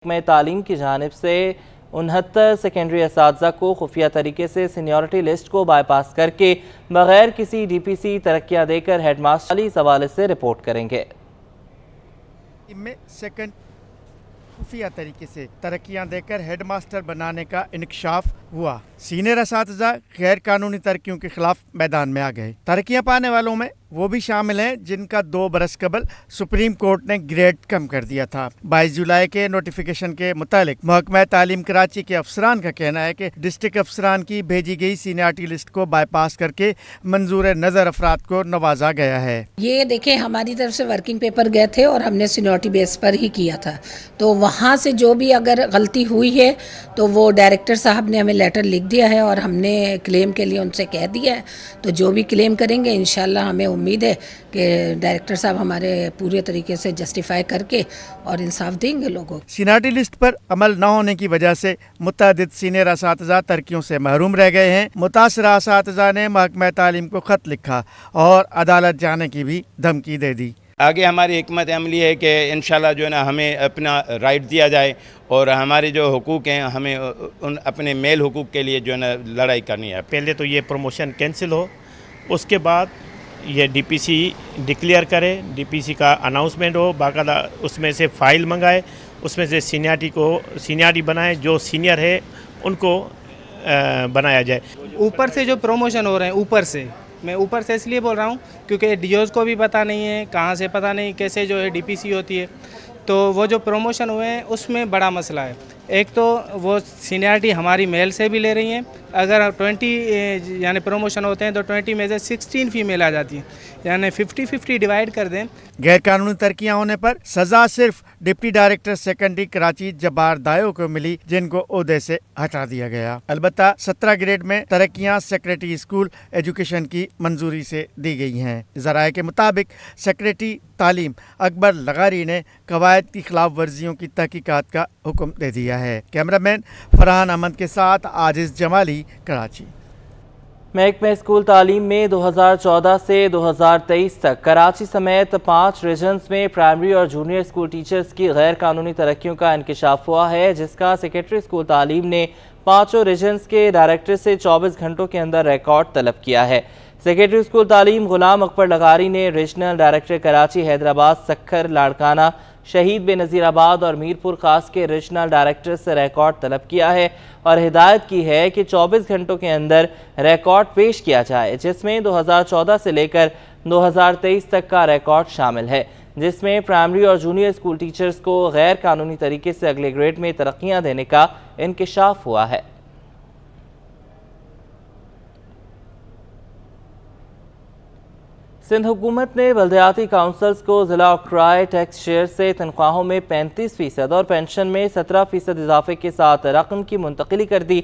محکمہ تعلیم کی جانب سے 69 سیکنڈری اساتذہ کو خفیہ طریقے سے سینیورٹی لسٹ کو بائی پاس کر کے بغیر کسی ڈی پی سی ترقیاں دے کر ہیڈ ماسٹر اس حوالے سے رپورٹ کریں گے۔ میں سیکنڈ خفیہ طریقے سے ترقیاں دے کر ہیڈ ماسٹر بنانے کا انکشاف ہوا۔ سینئر اساتذہ غیر قانونی ترقیوں کے خلاف میدان میں آ گئے۔ ترقیاں پانے والوں میں وہ بھی شامل ہیں جن کا 2 برس قبل سپریم کورٹ نے گریڈ کم کر دیا تھا۔ 22 جولائی کے نوٹیفیکیشن کے متعلق محکمہ تعلیم کراچی کے افسران کا کہنا ہے کہ ڈسٹرکٹ افسران کی بھیجی گئی سینیارٹی لسٹ کو بائی پاس کر کے منظور نظر افراد کو نوازا گیا ہے۔ یہ دیکھیں، ہماری طرف سے ورکنگ پیپر گئے تھے اور ہم نے سینیورٹی بیس پر ہی کیا تھا، تو وہاں سے جو بھی اگر غلطی ہوئی ہے تو وہ ڈائریکٹر صاحب نے ہمیں لیٹر لکھ دیا ہے اور ہم نے کلیم کے لیے ان سے کہہ دیا ہے، تو جو بھی کلیم کریں گے انشاءاللہ ہمیں امید ہے کہ ڈائریکٹر صاحب ہمارے پورے طریقے سے جسٹیفائی کر کے اور انصاف دیں گے لوگوں کو۔ سینیارٹی لسٹ پر عمل نہ ہونے کی وجہ سے متعدد سینئر اساتذہ ترقیوں سے محروم رہ گئے ہیں۔ متاثرہ اساتذہ نے محکمہ تعلیم کو خط لکھا اور عدالت جانے کی بھی دھمکی دے دی۔ آگے ہماری حکمت عملی ہے کہ انشاءاللہ جو ہے نا ہمیں اپنا رائٹ دیا جائے اور ہمارے جو حقوق ہیں ہمیں ان اپنے میل حقوق کے لیے جو ہے نا لڑائی کرنی ہے۔ پہلے تو یہ پروموشن کینسل ہو، اس کے بعد یہ ڈی پی سی ڈکلیئر کرے، ڈی پی سی کا اناؤنسمنٹ ہو، باقاعدہ اس میں سے فائل منگائے، اس میں سے سینیارٹی بنائے، جو سینئر ہے ان کو بنایا جائے۔ اوپر سے جو پروموشن ہو رہے ہیں، اوپر سے میں اوپر سے اس لیے بول رہا ہوں کیونکہ ڈی اوز کو بھی پتہ نہیں ہے کہاں سے، پتہ نہیں کیسے جو ہے ڈی پی سی ہوتی ہے، تو وہ جو پروموشن ہوئے ہیں اس میں بڑا مسئلہ ہے۔ ایک تو وہ سینیارٹی ہماری میل سے بھی لے رہی ہیں، اگر 20 یعنی پروموشن ہوتے ہیں تو 20 میں سے 16 فیمیل آ جاتی ہیں، یعنی 50-50 ڈیوائڈ کر دیں۔ غیر قانونی ترقیاں ہونے پر سزا صرف ڈپٹی ڈائریکٹر سیکنڈری کراچی جبار دایو کو ملی، جن کو عہدے سے ہٹا دیا گیا۔ البتہ 17 گریڈ میں ترقیاں سیکریٹری اسکول ایجوکیشن کی منظوری سے دی گئی ہیں۔ ذرائع کے مطابق سیکریٹری تعلیم اکبر لغاری نے قواعد کی خلاف ورزیوں کی تحقیقات کا حکم دے دیا ہے۔ کیمرہ مین فرحان احمد کے ساتھ عاجز جمالی، کراچی۔ محکمہ اسکول تعلیم میں 2014 سے 2023 تک کراچی سمیت 5 ریجنز میں پرائمری اور جونیئر اسکول ٹیچرز کی غیر قانونی ترقیوں کا انکشاف ہوا ہے، جس کا سیکریٹری اسکول تعلیم نے 5 ریجنز کے ڈائریکٹر سے 24 گھنٹوں کے اندر ریکارڈ طلب کیا ہے۔ سیکریٹری اسکول تعلیم غلام اکبر لغاری نے ریجنل ڈائریکٹر کراچی، حیدرآباد، سکھر، لاڑکانہ، شہید بے نظیر آباد اور میرپور خاص کے ریجنل ڈائریکٹر سے ریکارڈ طلب کیا ہے اور ہدایت کی ہے کہ 24 گھنٹوں کے اندر ریکارڈ پیش کیا جائے، جس میں 2014 سے لے کر 2023 تک کا ریکارڈ شامل ہے، جس میں پرائمری اور جونیئر اسکول ٹیچرز کو غیر قانونی طریقے سے اگلے گریڈ میں ترقیاں دینے کا انکشاف ہوا ہے۔ سندھ حکومت نے بلدیاتی کونسلز کو ضلع کرائے ٹیکس شیئر سے تنخواہوں میں 35% اور پینشن میں 17% اضافے کے ساتھ رقم کی منتقلی کر دی۔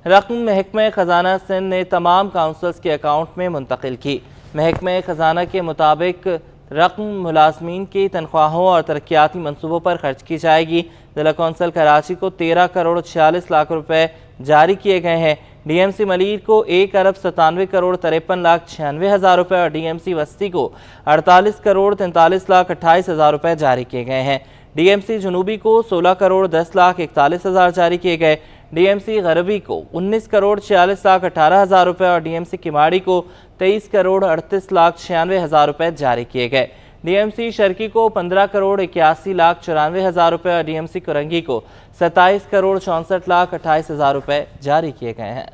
رقم محکمہ خزانہ سندھ نے تمام کونسلز کے اکاؤنٹ میں منتقل کی۔ محکمہ خزانہ کے مطابق رقم ملازمین کی تنخواہوں اور ترقیاتی منصوبوں پر خرچ کی جائے گی۔ ضلع کونسل کراچی کو 13 کروڑ 46 لاکھ روپے جاری کیے گئے ہیں۔ ڈی ایم سی ملیر کو 1 ارب 97 کروڑ 53 لاکھ 96 ہزار روپے اور ڈی ایم سی وسطی کو 48 کروڑ 43 لاکھ 28 ہزار روپے جاری کیے گئے ہیں۔ ڈی ایم سی جنوبی کو 16 کروڑ 10 لاکھ 41 ہزار جاری کیے گئے۔ ڈی ایم سی غربی کو 19 کروڑ 46 لاکھ 18 ہزار روپے اور ڈی ایم سی کماڑی کو 23 کروڑ 38 لاکھ 96 ہزار روپے جاری کیے گئے۔ ڈی ایم سی شرکی کو 15 کروڑ 81 لاکھ 94 ہزار روپے اور ڈی ایم سی کرنگی کو 27 کروڑ 64 لاکھ 28 ہزار روپے جاری کیے گئے ہیں۔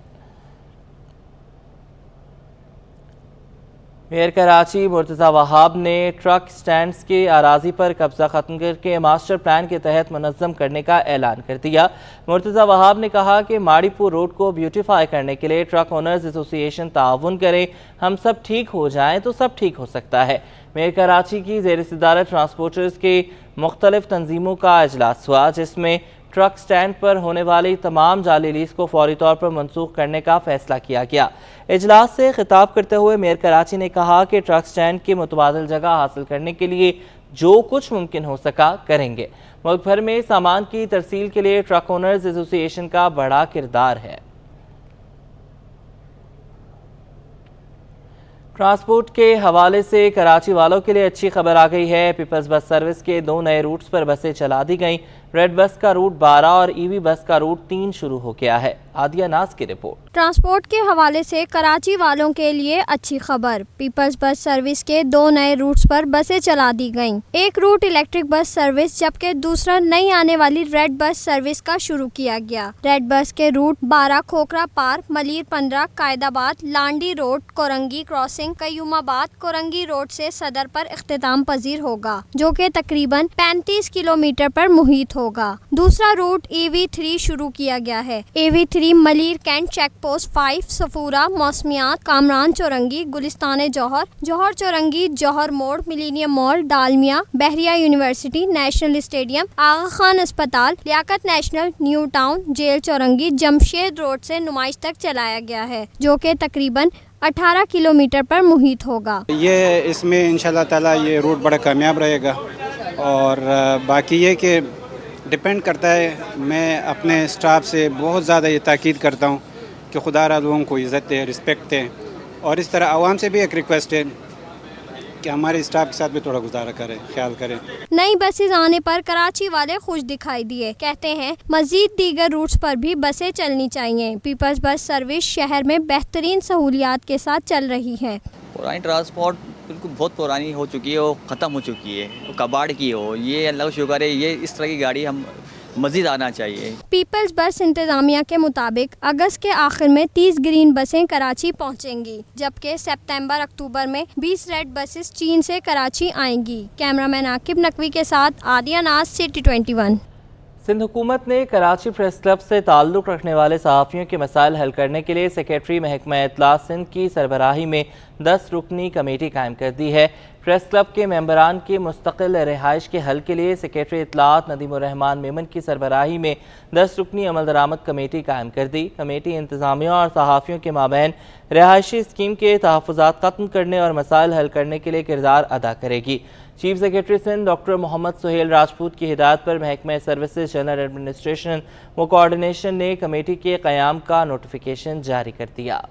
میئر کراچی مرتضی وہاب نے ٹرک سٹینڈز کے اراضی پر قبضہ ختم کر کے ماسٹر پلان کے تحت منظم کرنے کا اعلان کر دیا۔ مرتضی وہاب نے کہا کہ ماڑی پور روڈ کو بیوٹیفائی کرنے کے لیے ٹرک اونرز ایسوسی ایشن تعاون کرے، ہم سب ٹھیک ہو جائیں تو سب ٹھیک ہو سکتا ہے۔ میئر کراچی کی زیر صدارت ٹرانسپورٹرز کے مختلف تنظیموں کا اجلاس ہوا، جس میں ٹرک سٹینڈ پر ہونے والی تمام جعلی لیز کو فوری طور پر منسوخ کرنے کا فیصلہ کیا گیا۔ اجلاس سے خطاب کرتے ہوئے میئر کراچی نے کہا کہ ٹرک سٹینڈ کی متبادل جگہ حاصل کرنے کے لیے جو کچھ ممکن ہو سکا کریں گے۔ ملک بھر میں سامان کی ترسیل کے لیے ٹرک اونرز ایسوسی ایشن کا بڑا کردار ہے۔ ٹرانسپورٹ کے حوالے سے کراچی والوں کے لیے اچھی خبر آ گئی ہے۔ پیپلز بس سروس کے 2 نئے روٹس پر بسیں چلا دی گئیں۔ रेड बस का रूट 12 और ईवी बस का रूट 3 शुरू हो गया है। आदिया नाज की रिपोर्ट। ट्रांसपोर्ट के हवाले से कराची वालों के लिए अच्छी खबर, पीपल्स बस सर्विस के 2 नए रूट्स पर बसें चला दी गईं। एक रूट इलेक्ट्रिक बस सर्विस जबकि दूसरा नई आने वाली रेड बस सर्विस का शुरू किया गया। रेड बस के route 12 Khokhrapar, Malir 15, Qaidabad, Landhi road, Korangi crossing, Qayyumabad, Korangi road से सदर पर इख्तिताम पजीर होगा, जो कि तकरीबन 35 किलोमीटर पर मुहित होगा। दूसरा रूट EV3 शुरू किया गया है। EV3 Malir Cantt Check Post 5, Safoora, Mausmiyat, Kamran Chowrangi, Gulistan Jauhar, Jauhar Chowrangi, Jauhar Mor, Millennium Mall, Dalmia, Bahria University, National Stadium, Aga Khan अस्पताल, Liaquat National, New Town, Jail Chowrangi, Jamshed Road से नुमाइश तक चलाया गया है, जो कि तकरीबन 18 किलोमीटर पर मुहित होगा। ये इसमें इंशाल्लाह ताला ये रूट बड़ा कामयाब रहेगा और बाकी ये कि डिपेंड करता है। मैं अपने स्टाफ से बहुत ज़्यादा ये ताकीद करता हूँ कि खुदा लोगों को इज़्ज़त दे, रिस्पेक्ट दें, और इस तरह आवाम से भी एक रिक्वेस्ट है कि हमारे स्टाफ के साथ भी थोड़ा गुजारा करें, ख्याल करें। नई बसें आने पर कराची वाले खुश दिखाई दिए, कहते हैं मजीद दीगर रूट्स पर भी बसें चलनी चाहिए। पीपल्स बस सर्विस शहर में बेहतरीन सहूलियात के साथ चल रही है। पुरानी ट्रांसपोर्ट बिल्कुल बहुत पुरानी हो चुकी है, वो ख़त्म हो चुकी है, वो कबाड़ की हो। ये अल्लाह का शुक्र है, ये इस तरह की गाड़ी हम मज़ीद आना चाहिए। पीपल्स बस इंतज़ामिया के मुताबिक अगस्त के आखिर में 30 ग्रीन बसें कराची पहुंचेंगी, जबकि सितंबर अक्टूबर में 20 रेड बसेस चीन से कराची आएंगी। कैमरामैन आकिब नकवी के साथ आदिया नाज, सिटी 21। सिंध हुकूमत ने कराची प्रेस क्लब से ताल्लुक़ रखने वाले सहाफ़ियों के मसाइल हल करने के लिए सेक्रेटरी महकमा इत्तलात सिंध की सरबराही में 10 रुकनी कमेटी कायम कर दी है। प्रेस क्लब के मेंबरान की मुस्तकिल रिहाइश के हल के लिए सेक्रेटरी इत्तलात नदीमुर्रहमान मेमन की सरबराही में 10 रुकनी अमल दरामद कमेटी कायम कर दी। कमेटी इंतज़ामिया और सहाफ़ियों के माबैन रिहायशी स्कीम के तहफ़्फ़ुज़ात ख़त्म करने और मसाइल हल करने के लिए किरदार अदा करेगी। Chief secretary Sindh doctor Mohammad Suhail Rajput की हिदायत पर महकमा सर्विसेज, जनरल एडमिनिस्ट्रेशन व कोऑर्डिनेशन ने कमेटी के क़याम का नोटिफिकेशन जारी कर दिया।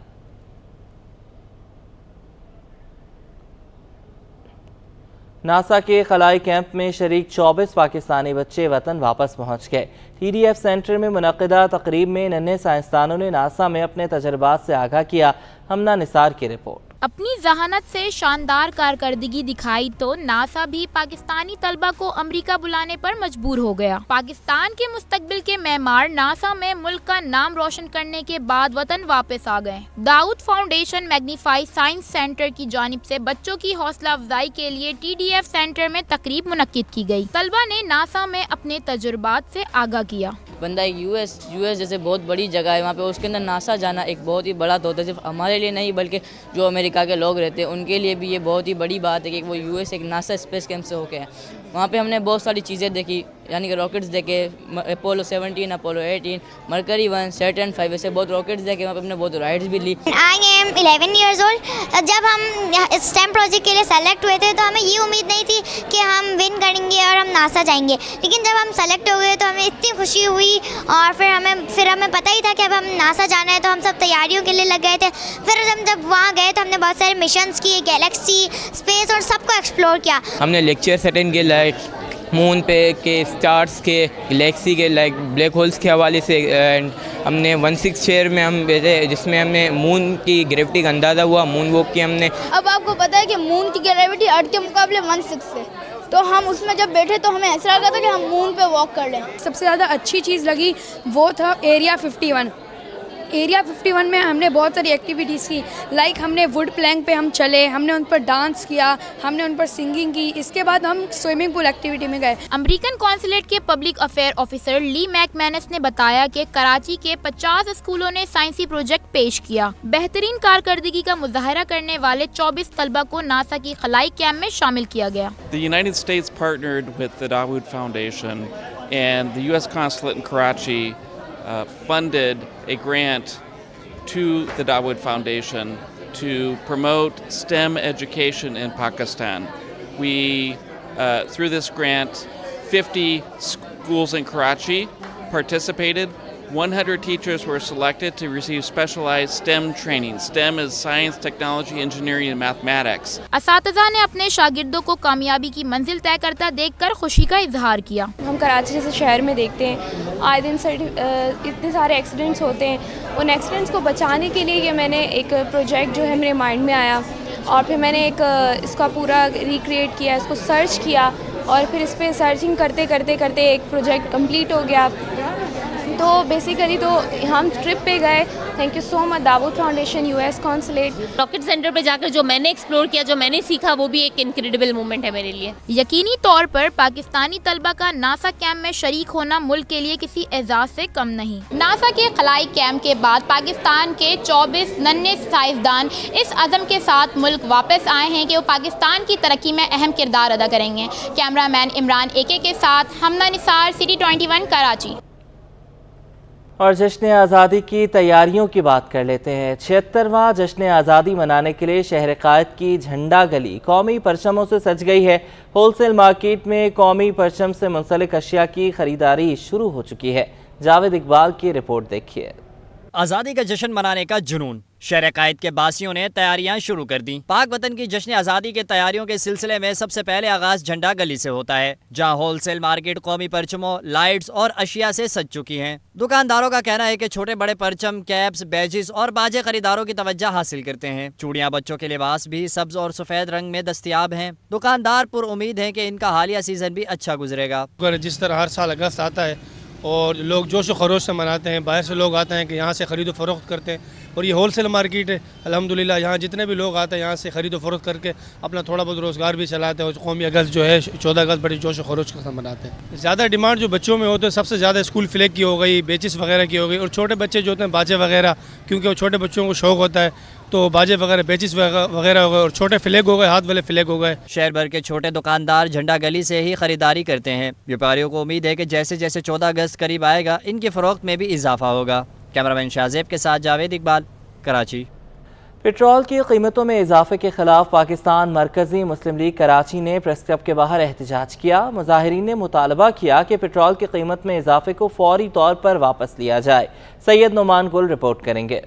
नासा के खलाई कैंप में शरीक 24 पाकिस्तानी बच्चे वतन वापस पहुंच गए। TDF सेंटर में मुनक़िदा तकरीब में नन्हे साइंसदानों ने नासा में अपने तजर्बात से आगाह किया। हमना निसार की रिपोर्ट। अपनी जहानत से शानदार कारकर्दगी दिखाई तो नासा भी पाकिस्तानी तलबा को अमेरिका बुलाने पर मजबूर हो गया। पाकिस्तान के मुस्तकबिल के मेहमान नासा में मुल्क का नाम रोशन करने के बाद वतन वापस आ गए। Dawood Foundation Magnify Science Centre की जानिब से बच्चों की हौसला अफजाई के लिए TDF सेंटर में तकरीब मुनक्किद की गई। तलबा ने नासा में अपने तजुर्बात से आगाह किया। बंदा यूएस जैसे बहुत बड़ी जगह है, वहाँ पे उसके अंदर नासा जाना एक बहुत ही बड़ा तोहफा है, सिर्फ हमारे लिए नहीं बल्कि जो अमेरिका के लोग रहते हैं उनके लिए भी ये बहुत ही बड़ी बात है कि वो यूएस एक नासा स्पेस कैंप से होके है। वहाँ पे हमने बहुत सारी चीज़ें देखी, यानी कि रॉकेट्स देखे, अपोलो 17, अपोलो 18, मरकरी 1, सैटर्न 5, ऐसे बहुत रॉकेट्स देखे। वहाँ पे हमने बहुत राइड्स भी ली। I am 11 years old. जब हम स्टेम प्रोजेक्ट के लिए सेलेक्ट हुए थे तो हमें ये उम्मीद नहीं थी कि हम विन करेंगे और हम नासा जाएंगे, लेकिन जब हम सेलेक्ट हो गए तो हमें इतनी खुशी हुई और फिर हमें पता ही था कि अब हम नासा जाना है, तो हम सब तैयारियों के लिए लग गए थे। फिर जब वहाँ गए तो हमने बहुत सारे मिशंस किए, गैलेक्सी, स्पेस और सबको एक्सप्लोर किया। हमने लेक्चर्स अटेंड किए, लाइक मून पे के स्टार्स के, गैलेक्सी के, लाइक ब्लैक होल्स के हवाले से। एंड हमने 16 चेयर में हम बैठे जिसमें हमने मून की ग्रेविटी का अंदाज़ा हुआ, मून वॉक की हमने। अब आपको पता है कि मून की ग्रेविटी अर्थ के मुकाबले 16 है, तो हम उसमें जब बैठे तो हमें ऐसा लगा था कि हम मून पे वॉक कर लें। सबसे ज़्यादा अच्छी चीज़ लगी वो था एरिया 51। एरिया 51 में हमने बहुत सारी एक्टिविटीज़ की, लाइक हमने वुड प्लैंक पे हम चले, हमने उन पर डांस किया, हमने उन पर सिंगिंग की। इसके बाद हम स्विमिंग पूल एक्टिविटी में गए। अमेरिकन कॉन्सुलेट के पब्लिक अफेयर ऑफिसर ली मैकमैनस ने बताया कि कराची के 50 स्कूलों ने साइंसी प्रोजेक्ट पेश किया। बेहतरीन कारकर्दगी का मुजाहरा करने वाले 24 तलबा को नासा की खलाई कैंप में शामिल किया गया। The United States partnered with the Dawood Foundation and the U.S. Consulate in Karachi funded a grant to the Dawood Foundation to promote STEM education in Pakistan. We, through this grant, 50 schools in Karachi participated. 100 teachers were selected to receive specialized STEM training. STEM is science, technology, engineering and mathematics. असातिज़ा ने अपने शागिर्दों को कामयाबी की मंजिल तय करता देखकर खुशी का इजहार किया। हम कराची जैसे शहर में देखते हैं आए दिन इतने सारे एक्सीडेंट्स होते हैं, उन एक्सीडेंट्स को बचाने के लिए ये मैंने एक प्रोजेक्ट जो है मेरे माइंड में आया और फिर मैंने एक इसका पूरा रिक्रिएट किया, इसको सर्च किया और फिर इस पर सर्चिंग करते करते करते एक प्रोजेक्ट कंप्लीट हो गया। तो बेसिकली तो हम ट्रिप पे गए, thank you so much Dawood Foundation, US consulate. Rocket centre पे जाकर जो मैंने एक्सप्लोर किया, जो मैंने सीखा, वो भी एक इनक्रेडिबल मोमेंट है मेरे लिए। यकीनी तौर पर पाकिस्तानी तलबा का नासा कैंप में शरीक होना मुल्क के लिए किसी एजाज से कम नहीं। नासा के खलाई कैंप के बाद पाकिस्तान के 24 नन्हे साइंसदान इस अज़म के साथ मुल्क वापस आए हैं कि वो पाकिस्तान की तरक्की में अहम किरदार अदा करेंगे। कैमरामैन इमरान एके के साथ हमना निसार, सिटी 21 कराची। और जश्न आज़ादी की तैयारियों की बात कर लेते हैं। 76वां जश्न आज़ादी मनाने के लिए शहर कायद की झंडा गली कौमी परचमों से सज गई है। होलसेल मार्केट में कौमी परचम से मुंसलिक अशिया की खरीदारी शुरू हो चुकी है। जावेद इकबाल की रिपोर्ट देखिए। आज़ादी का जश्न मनाने का जुनून, शहर कायद के बासियों ने तैयारियां शुरू कर दी। पाक वतन की जश्न आज़ादी के तैयारियों के सिलसिले में सबसे पहले आगाज झंडा गली से होता है, जहां होलसेल मार्केट कौमी परचमों, लाइट्स और अशिया से सज चुकी हैं। दुकानदारों का कहना है कि छोटे बड़े परचम, कैप्स, बैजेस और बाजे खरीदारों की तवज्जो हासिल करते हैं। चूड़ियां, बच्चों के लिबास भी सब्ज और सफ़ेद रंग में दस्तियाब हैं। दुकानदार पुर उम्मीद है कि इनका हालिया सीजन भी अच्छा गुजरेगा। जिस तरह हर साल अगस्त आता है और लोग जोश व खरोश से मनाते हैं, बाहर से लोग आते हैं कि यहाँ से ख़रीद व फ़रोख्त करते हैं, और ये होलसेल मार्केट है अल्हम्दुलिल्लाह। यहाँ जितने भी लोग आते हैं यहाँ से ख़रीद व फ़रोख्त करके अपना थोड़ा बहुत रोज़गार भी चलाते हैं। और कौमी अगस्त जो है 14 अगस्त बड़ी जोश व खरोश के साथ मनाते हैं। ज़्यादा डिमांड जो बच्चों में होते हैं, सबसे ज़्यादा स्कूल फ्लैग की हो गई, बेचिस वगैरह की हो गई, और छोटे बच्चे जो होते हैं बाजे वगैरह, क्योंकि वो छोटे बच्चों को शौक़ होता है, तो बाजे वगैरह, बेचिस वगैरह हो गए, और छोटे फ्लैग हो गए, हाथ वाले फ्लैग हो गए। शहर भर के छोटे दुकानदार झंडा गली से ही खरीदारी करते हैं। व्यापारियों को उम्मीद है कि जैसे जैसे 14 अगस्त करीब आएगा, इनकी फ़रोख्त में भी इजाफा होगा। कैमरामैन शाहजेब के साथ जावेद इकबाल, कराची। पेट्रोल की कीमतों में इजाफे के खिलाफ पाकिस्तान मरकज़ी मुस्लिम लीग कराची ने प्रेस क्लब के बाहर एहतजाज किया। मुजाहिरीन ने मुतालबा किया कि पेट्रोल की कीमत में इजाफे को फौरी तौर पर वापस लिया जाए। सैयद नुमान गुल रिपोर्ट करेंगे।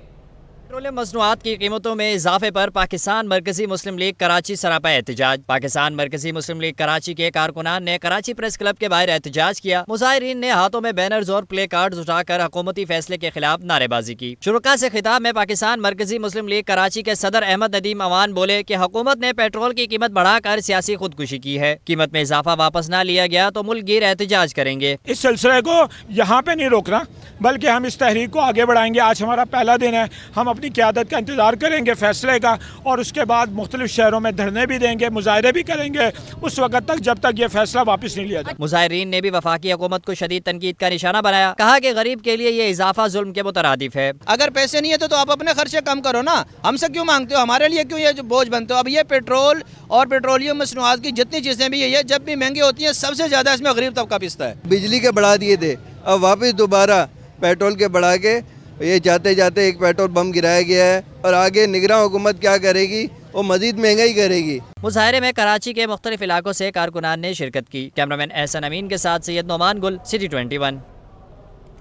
पेट्रोलियम मसनूआत की कीमतों में इजाफे पर पाकिस्तान मरकज़ी मुस्लिम लीग कराची सरापा एहतजाज। पाकिस्तान मरकज़ी मुस्लिम लीग कराची के कारकुनान ने कराची प्रेस क्लब के बाहर एहतजाज किया। मुजाहिरीन ने हाथों में बैनर्स और प्ले कार्ड्स उठाकर हुकूमती फैसले के खिलाफ नारेबाजी की। शुरुका से खिताब में पाकिस्तान मरकज़ी मुस्लिम लीग कराची के सदर अहमद नदीम अवान बोले कि हुकूमत ने पेट्रोल की कीमत बढ़ाकर सियासी खुदकुशी की है। कीमत में इजाफा वापस न लिया गया तो मुल्क गिर एहतजाज करेंगे। इस सिलसिले को यहाँ पे नहीं रोकना, बल्कि हम इस तहरीक को आगे बढ़ाएंगे। आज हमारा पहला दिन है, हम अपनी क़यादत का इंतज़ार करेंगे फैसले का, और उसके बाद मुख्तलिफ शहरों में धरने भी देंगे, मुजाहरे भी करेंगे उस वक्त तक जब तक ये फैसला वापस नहीं लिया जाए। मुजाहिरीन ने भी वफाकी हुकूमत को शदीद तनकीद का निशाना बनाया। कहा कि गरीब के लिए ये इजाफा जुल्म के मुतरादिफ है। अगर पैसे नहीं है तो आप अपने खर्चे कम करो ना, हमसे क्यों मांगते हो, हमारे लिए क्यों ये बोझ बनते हो। अब ये पेट्रोल और पेट्रोलियम मसनूआत की जितनी चीज़ें भी है, जब भी महंगी होती हैं, सबसे ज़्यादा इसमें गरीब तबका पिसता है। बिजली के बढ़ा दिए थे, अब वापस दोबारा पेट्रोल के बढ़ा के ये जाते जाते एक पेट्रोल बम गिराया गया है, और आगे निगरान हुकूमत क्या करेगी, वो मजीद महंगाई करेगी। मुजाहरे में कराची के मुख्तलिफ इलाकों से कारकुनान ने शिरकत की। कैमरामैन एहसन अमीन के साथ सैयद नुमान गुल, सिटी 21।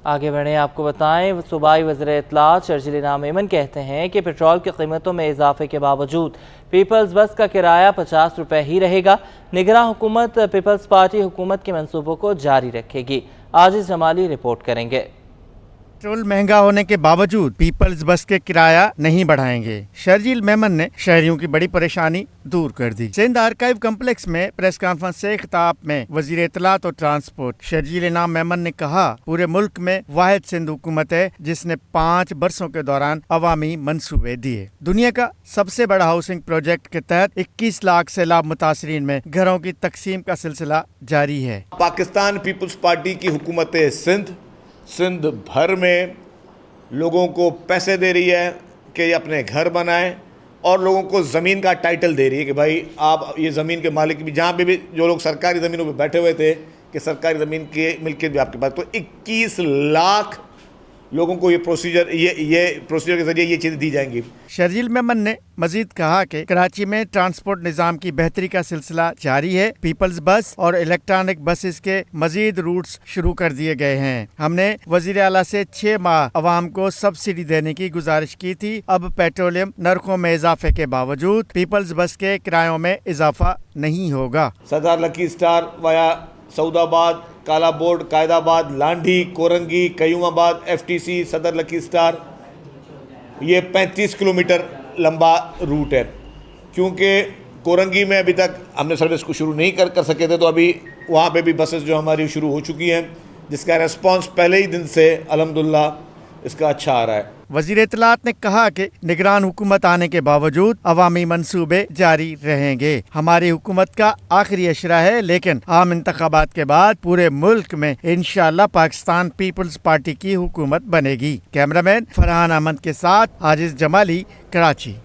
आगे बढ़े आपको बताएं, सूबाई वज़ीर इत्तलात शर्जील इनाम मेमन कहते हैं कि पेट्रोल की कीमतों में इजाफे के बावजूद पीपल्स बस का किराया 50 रुपये ही रहेगा। निगरान हुकूमत पीपल्स पार्टी हुकूमत के मंसूबों को जारी रखेगी। आजिज़ जमाली रिपोर्ट करेंगे। पेट्रोल महंगा होने के बावजूद पीपल्स बस के किराया नहीं बढ़ाएंगे। शर्जील मेमन ने शहरियों की बड़ी परेशानी दूर कर दी। सिंध आर्काइव कम्प्लेक्स में प्रेस कॉन्फ्रेंस से खिताब में वजीर इत्तलात और ट्रांसपोर्ट शर्जील इनाम मेमन ने कहा, पूरे मुल्क में वाहिद सिंध हुकूमत है जिसने 5 बरसों के दौरान अवामी मंसूबे दिए। दुनिया का सबसे बड़ा हाउसिंग प्रोजेक्ट के तहत 21 लाख सैलाब मुतासरीन में घरों की तकसीम का सिलसिला जारी है। पाकिस्तान पीपल्स पार्टी की हुकूमत सिंध भर में लोगों को पैसे दे रही है कि अपने घर बनाएं, और लोगों को ज़मीन का टाइटल दे रही है कि भाई आप ये ज़मीन के मालिक भी, जहाँ पे भी जो लोग सरकारी ज़मीनों पे बैठे हुए थे कि सरकारी ज़मीन की मिल्कियत भी आपके पास। तो 21 लाख लोगों को ये प्रोसीजर के ज़रिए ये चीज़ें दी जाएंगी। शर्जील मेमन ने मजीद कहा कि कराची में ट्रांसपोर्ट निज़ाम की बेहतरी का सिलसिला जारी है। पीपल्स बस और इलेक्ट्रॉनिक बसेस के मजीद रूट्स शुरू कर दिए गए हैं। हमने वज़ीर आला से 6 माह अवाम को सब्सिडी देने की गुजारिश की थी। अब पेट्रोलियम नरखों में इजाफे के बावजूद पीपल्स बस के किरायों में इजाफा नहीं होगा। सरदार लकी स्टार वाया सऊदाबाद, काला बोर्ड, कायदाबाद, लांडी, कोरंगी, कयूमाबाद, FTC, सदर लकी स्टार, ये 35 किलोमीटर लंबा रूट है। क्योंकि कोरंगी में अभी तक हमने सर्विस को शुरू नहीं कर सके थे, तो अभी वहाँ पे भी बसेस जो हमारी शुरू हो चुकी हैं, जिसका रेस्पॉन्स पहले ही दिन से अल्हम्दुलिल्लाह इसका अच्छा आ रहा है। वज़ीर इत्तलात ने कहा कि निगरान हुकूमत आने के बावजूद अवामी मंसूबे जारी रहेंगे। हमारी हुकूमत का आखिरी अशरा है, लेकिन आम इंतखाबात के बाद पूरे मुल्क में इंशाअल्लाह पाकिस्तान पीपल्स पार्टी की हुकूमत बनेगी। कैमरामैन फरहान अहमद के साथ आजिज जमाली, कराची।